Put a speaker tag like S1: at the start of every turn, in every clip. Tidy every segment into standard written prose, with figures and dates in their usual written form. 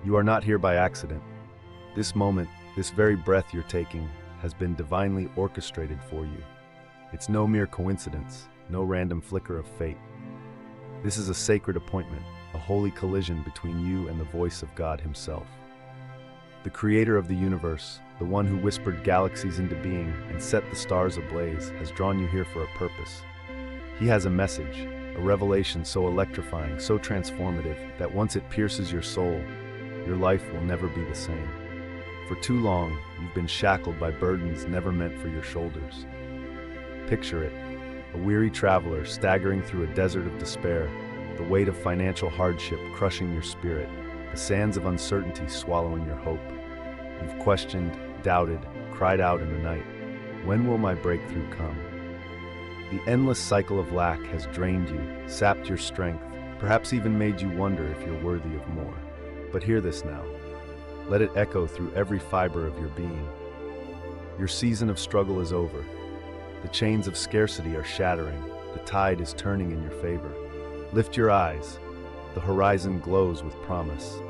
S1: You are not here by accident. This moment, this very breath you're taking, has been divinely orchestrated for you. It's no mere coincidence, no random flicker of fate. This is a sacred appointment, a holy collision between you and the voice of God Himself. The creator of the universe, the one who whispered galaxies into being and set the stars ablaze, has drawn you here for a purpose. He has a message, a revelation so electrifying, so transformative, that once it pierces your soul, your life will never be the same. For too long, you've been shackled by burdens never meant for your shoulders. Picture it, a weary traveler staggering through a desert of despair, the weight of financial hardship crushing your spirit, the sands of uncertainty swallowing your hope. You've questioned, doubted, cried out in the night, "When will my breakthrough come?" The endless cycle of lack has drained you, sapped your strength, perhaps even made you wonder if you're worthy of more. But hear this now. Let it echo through every fiber of your being. Your season of struggle is over. The chains of scarcity are shattering. The tide is turning in your favor. Lift your eyes. The horizon glows with promise.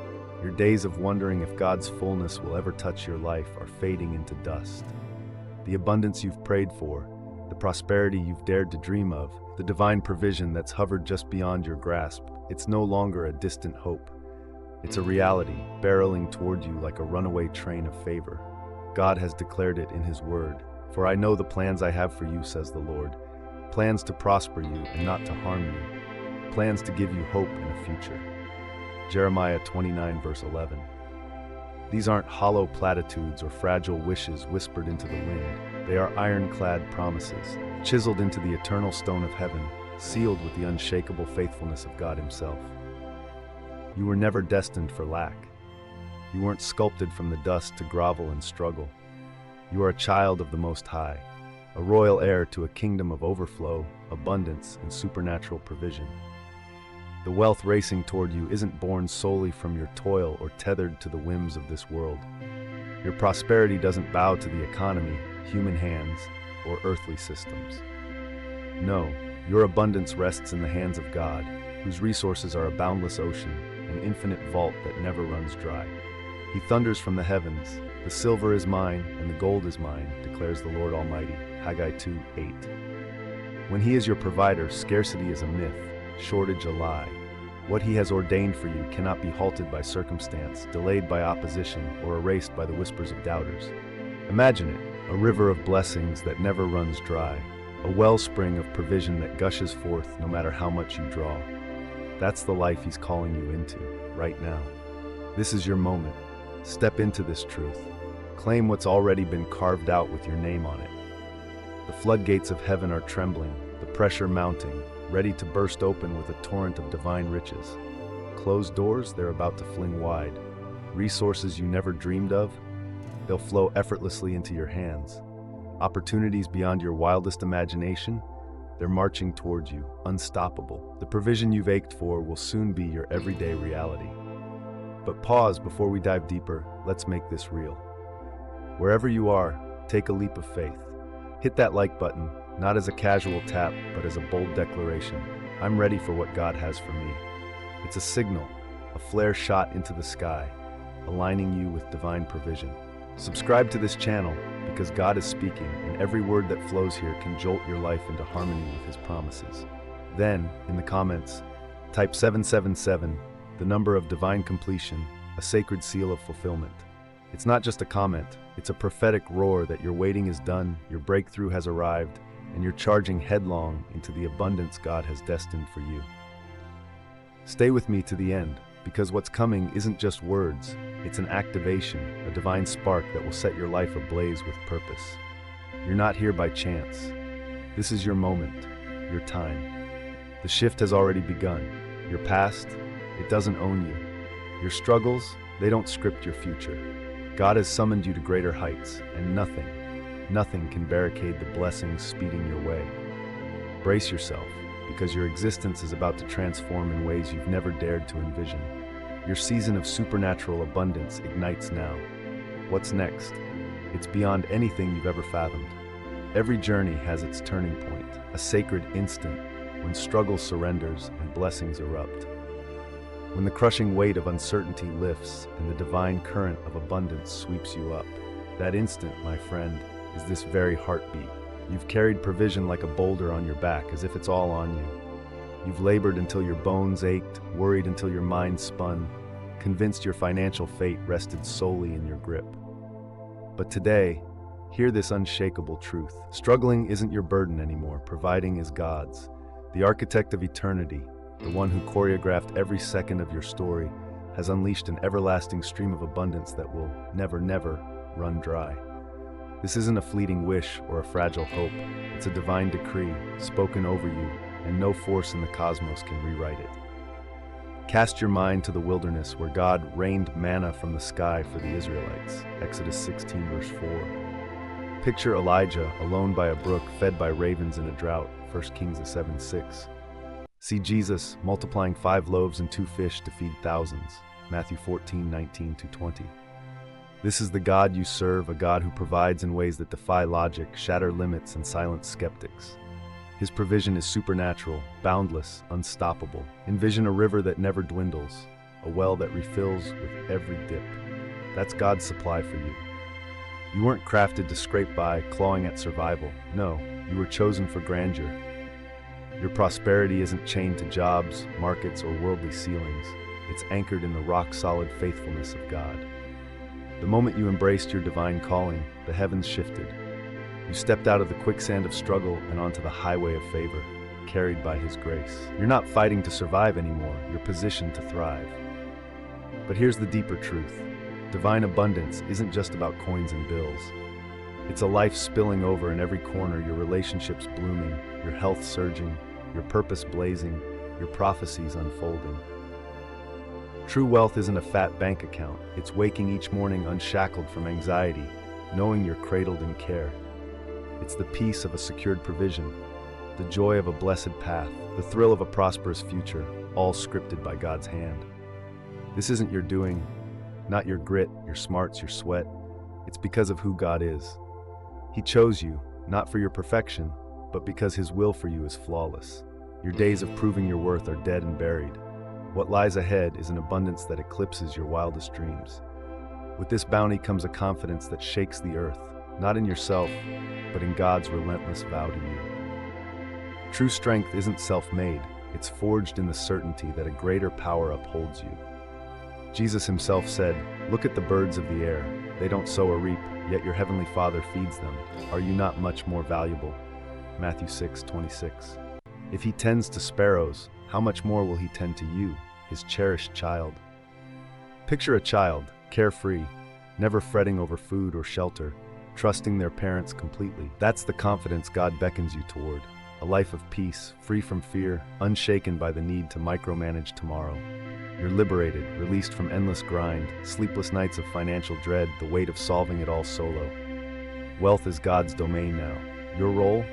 S1: Your days of wondering if God's fullness will ever touch your life are fading into dust. The abundance you've prayed for, the prosperity you've dared to dream of, the divine provision that's hovered just beyond your grasp, it's no longer a distant hope. It's a reality, barreling toward you like a runaway train of favor. God has declared it in His word. "For I know the plans I have for you, says the Lord, plans to prosper you and not to harm you, plans to give you hope in a future." Jeremiah 29 verse 11. These aren't hollow platitudes or fragile wishes whispered into the wind. They are ironclad promises, chiseled into the eternal stone of heaven, sealed with the unshakable faithfulness of God Himself. You were never destined for lack. You weren't sculpted from the dust to grovel and struggle. You are a child of the Most High, a royal heir to a kingdom of overflow, abundance, and supernatural provision. The wealth racing toward you isn't born solely from your toil or tethered to the whims of this world. Your prosperity doesn't bow to the economy, human hands, or earthly systems. No, your abundance rests in the hands of God, whose resources are a boundless ocean, an infinite vault that never runs dry. He thunders from the heavens, "The silver is mine, and the gold is mine, declares the Lord Almighty." Haggai 2:8. When He is your provider, scarcity is a myth, shortage a lie. What He has ordained for you cannot be halted by circumstance, delayed by opposition, or erased by the whispers of doubters. Imagine it, a river of blessings that never runs dry, a wellspring of provision that gushes forth no matter how much you draw. That's the life He's calling you into, right now. This is your moment. Step into this truth. Claim what's already been carved out with your name on it. The floodgates of heaven are trembling, the pressure mounting, ready to burst open with a torrent of divine riches. Closed doors, they're about to fling wide. Resources you never dreamed of, they'll flow effortlessly into your hands. Opportunities beyond your wildest imagination, they're marching towards you, unstoppable. The provision you've ached for will soon be your everyday reality. But pause before we dive deeper. Let's make this real. Wherever you are, take a leap of faith. Hit that like button, not as a casual tap, but as a bold declaration. I'm ready for what God has for me. It's a signal, a flare shot into the sky, aligning you with divine provision. Subscribe to this channel because God is speaking, and every word that flows here can jolt your life into harmony with His promises. Then, in the comments, type 777, the number of divine completion, a sacred seal of fulfillment. It's not just a comment, it's a prophetic roar that your waiting is done, your breakthrough has arrived, and you're charging headlong into the abundance God has destined for you. Stay with me to the end, because what's coming isn't just words, it's an activation, a divine spark that will set your life ablaze with purpose. You're not here by chance. This is your moment, your time. The shift has already begun. Your past, it doesn't own you. Your struggles, they don't script your future. God has summoned you to greater heights, and nothing can barricade the blessings speeding your way. Brace yourself, because your existence is about to transform in ways you've never dared to envision. Your season of supernatural abundance ignites now. What's next? It's beyond anything you've ever fathomed. Every journey has its turning point, a sacred instant when struggle surrenders and blessings erupt. When the crushing weight of uncertainty lifts and the divine current of abundance sweeps you up, that instant, my friend, is this very heartbeat. You've carried provision like a boulder on your back, as if it's all on you. You've labored until your bones ached, worried until your mind spun, convinced your financial fate rested solely in your grip. But today, hear this unshakable truth. Struggling isn't your burden anymore. Providing is God's. The architect of eternity, the one who choreographed every second of your story, has unleashed an everlasting stream of abundance that will never, never run dry. This isn't a fleeting wish or a fragile hope. It's a divine decree spoken over you, and no force in the cosmos can rewrite it. Cast your mind to the wilderness where God rained manna from the sky for the Israelites. Exodus 16 verse 4. Picture Elijah alone by a brook, fed by ravens in a drought. 1 Kings 7:6. See Jesus multiplying 5 loaves and 2 fish to feed thousands. Matthew 14:19-20. This is the God you serve, a God who provides in ways that defy logic, shatter limits, and silence skeptics. His provision is supernatural, boundless, unstoppable. Envision a river that never dwindles, a well that refills with every dip. That's God's supply for you. You weren't crafted to scrape by, clawing at survival. No, you were chosen for grandeur. Your prosperity isn't chained to jobs, markets, or worldly ceilings. It's anchored in the rock-solid faithfulness of God. The moment you embraced your divine calling, the heavens shifted. You stepped out of the quicksand of struggle and onto the highway of favor, carried by His grace. You're not fighting to survive anymore, you're positioned to thrive. But here's the deeper truth. Divine abundance isn't just about coins and bills. It's a life spilling over in every corner, your relationships blooming, your health surging, your purpose blazing, your prophecies unfolding. True wealth isn't a fat bank account. It's waking each morning unshackled from anxiety, knowing you're cradled in care. It's the peace of a secured provision, the joy of a blessed path, the thrill of a prosperous future, all scripted by God's hand. This isn't your doing, not your grit, your smarts, your sweat. It's because of who God is. He chose you, not for your perfection, but because His will for you is flawless. Your days of proving your worth are dead and buried. What lies ahead is an abundance that eclipses your wildest dreams. With this bounty comes a confidence that shakes the earth, not in yourself, but in God's relentless vow to you. True strength isn't self-made, it's forged in the certainty that a greater power upholds you. Jesus Himself said, "Look at the birds of the air. They don't sow or reap, yet your heavenly Father feeds them. Are you not much more valuable?" Matthew 6:26. If He tends to sparrows, how much more will He tend to you, His cherished child? Picture a child, carefree, never fretting over food or shelter, trusting their parents completely. That's the confidence God beckons you toward. A life of peace, free from fear, unshaken by the need to micromanage tomorrow. You're liberated, released from endless grind, sleepless nights of financial dread, the weight of solving it all solo. Wealth is God's domain now. Your role?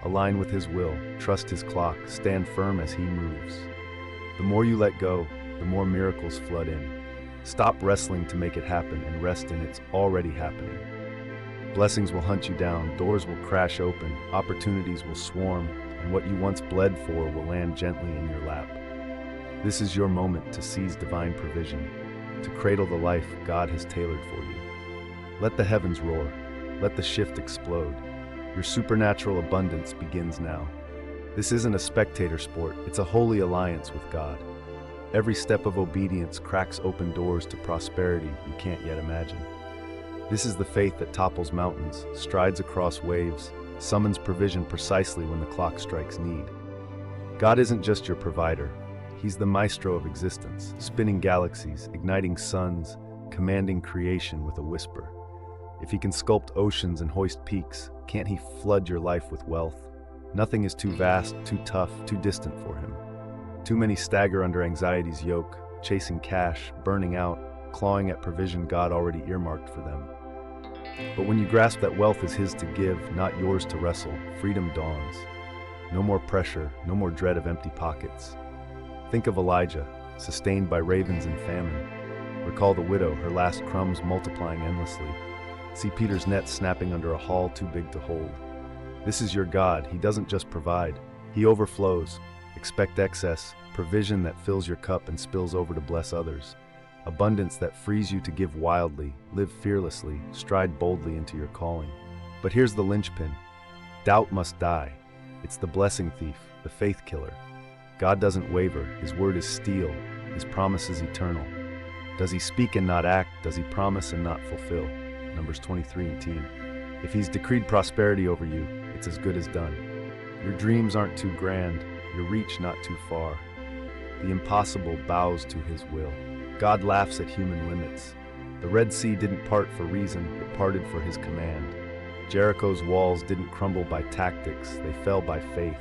S1: Align with His will, trust His clock, stand firm as He moves. The more you let go, the more miracles flood in. Stop wrestling to make it happen and rest in it's already happening. Blessings will hunt you down, doors will crash open, opportunities will swarm, and what you once bled for will land gently in your lap. This is your moment to seize divine provision, to cradle the life God has tailored for you. Let the heavens roar, let the shift explode. Your supernatural abundance begins now. This isn't a spectator sport, it's a holy alliance with God. Every step of obedience cracks open doors to prosperity you can't yet imagine. This is the faith that topples mountains, strides across waves, summons provision precisely when the clock strikes need. God isn't just your provider, He's the maestro of existence, spinning galaxies, igniting suns, commanding creation with a whisper. If He can sculpt oceans and hoist peaks, can't He flood your life with wealth? Nothing is too vast, too tough, too distant for Him. Too many stagger under anxiety's yoke, chasing cash, burning out, clawing at provision God already earmarked for them. But when you grasp that wealth is His to give, not yours to wrestle, freedom dawns. No more pressure, no more dread of empty pockets. Think of Elijah, sustained by ravens and famine. Recall the widow, her last crumbs multiplying endlessly. See Peter's net snapping under a haul too big to hold. This is your God. He doesn't just provide, He overflows. Expect excess, provision that fills your cup and spills over to bless others, abundance that frees you to give wildly, live fearlessly, stride boldly into your calling. But here's the linchpin. Doubt must die. It's the blessing thief, the faith killer. God doesn't waver. His word is steel. His promise is eternal. Does he speak and not act? Does he promise and not fulfill? Numbers 23:18. If he's decreed prosperity over you, it's as good as done. Your dreams aren't too grand, your reach not too far. The impossible bows to his will. God laughs at human limits. The Red Sea didn't part for reason, it parted for his command. Jericho's walls didn't crumble by tactics, they fell by faith.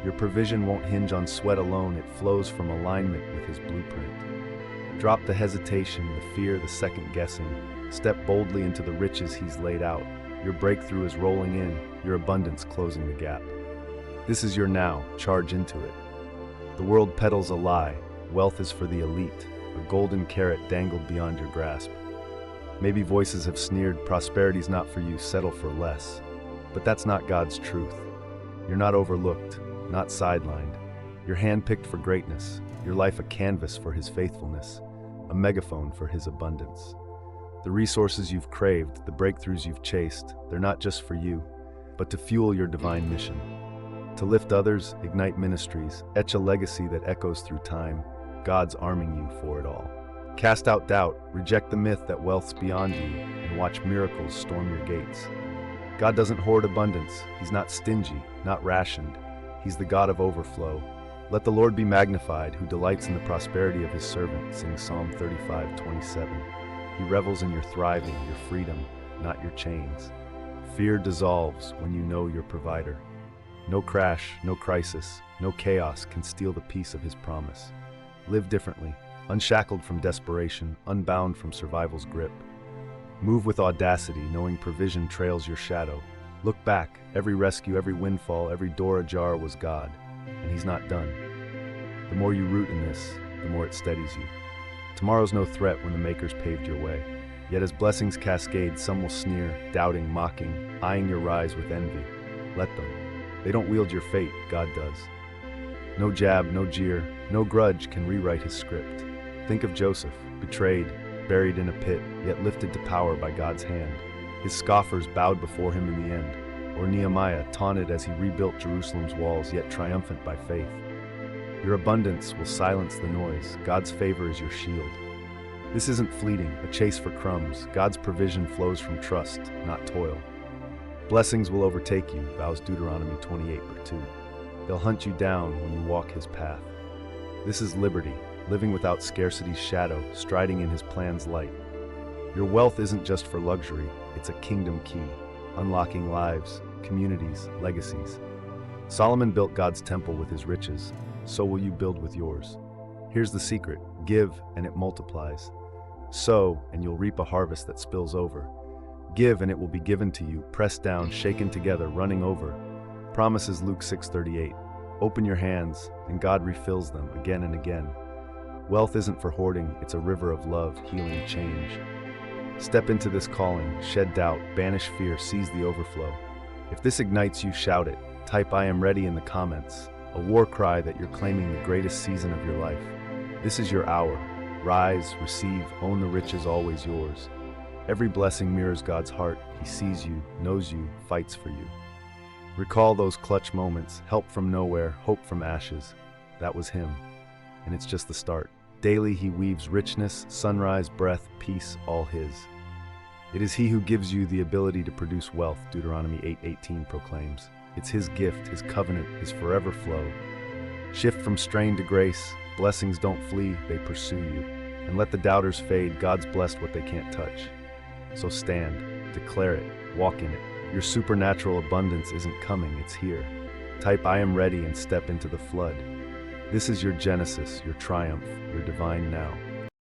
S1: Your provision won't hinge on sweat alone, it flows from alignment with his blueprint. Drop the hesitation, the fear, the second guessing. Step boldly into the riches he's laid out. Your breakthrough is rolling in, your abundance closing the gap. This is your now, charge into it. The world peddles a lie, wealth is for the elite, a golden carrot dangled beyond your grasp. Maybe voices have sneered, prosperity's not for you, settle for less. But that's not God's truth. You're not overlooked, not sidelined. You're handpicked for greatness, your life a canvas for his faithfulness, a megaphone for his abundance. The resources you've craved, the breakthroughs you've chased, they're not just for you, but to fuel your divine mission. To lift others, ignite ministries, etch a legacy that echoes through time. God's arming you for it all. Cast out doubt, reject the myth that wealth's beyond you, and watch miracles storm your gates. God doesn't hoard abundance. He's not stingy, not rationed. He's the God of overflow. Let the Lord be magnified, who delights in the prosperity of his servant. Sing Psalm 35:27. He revels in your thriving, your freedom, not your chains. Fear dissolves when you know your provider. No crash, no crisis, no chaos can steal the peace of his promise. Live differently, unshackled from desperation, unbound from survival's grip. Move with audacity, knowing provision trails your shadow. Look back, every rescue, every windfall, every door ajar was God, and he's not done. The more you root in this, the more it steadies you. Tomorrow's no threat when the Maker's paved your way. Yet as blessings cascade, some will sneer, doubting, mocking, eyeing your rise with envy. Let them. They don't wield your fate, God does. No jab, no jeer, no grudge can rewrite his script. Think of Joseph, betrayed, buried in a pit, yet lifted to power by God's hand. His scoffers bowed before him in the end. Or Nehemiah, taunted as he rebuilt Jerusalem's walls, yet triumphant by faith. Your abundance will silence the noise. God's favor is your shield. This isn't fleeting, a chase for crumbs. God's provision flows from trust, not toil. Blessings will overtake you, vows Deuteronomy 28:2. They'll hunt you down when you walk his path. This is liberty, living without scarcity's shadow, striding in his plan's light. Your wealth isn't just for luxury, it's a kingdom key, unlocking lives, communities, legacies. Solomon built God's temple with his riches, so will you build with yours. Here's the secret: give and it multiplies. Sow and you'll reap a harvest that spills over. Give and it will be given to you, pressed down, shaken together, running over. Promises Luke 6:38. Open your hands, and God refills them again and again. Wealth isn't for hoarding, it's a river of love, healing, change. Step into this calling, shed doubt, banish fear, seize the overflow. If this ignites you, shout it. Type "I am ready" in the comments, a war cry that you're claiming the greatest season of your life. This is your hour. Rise, receive, own the riches always yours. Every blessing mirrors God's heart. He sees you, knows you, fights for you. Recall those clutch moments, help from nowhere, hope from ashes. That was him, and it's just the start. Daily he weaves richness, sunrise, breath, peace, all his. It is he who gives you the ability to produce wealth, Deuteronomy 8:18 proclaims. It's his gift, his covenant, his forever flow. Shift from strain to grace, blessings don't flee, they pursue you. And let the doubters fade, God's blessed what they can't touch. So stand, declare it, walk in it. Your supernatural abundance isn't coming, it's here. Type "I am ready" and step into the flood. This is your genesis, your triumph, your divine now.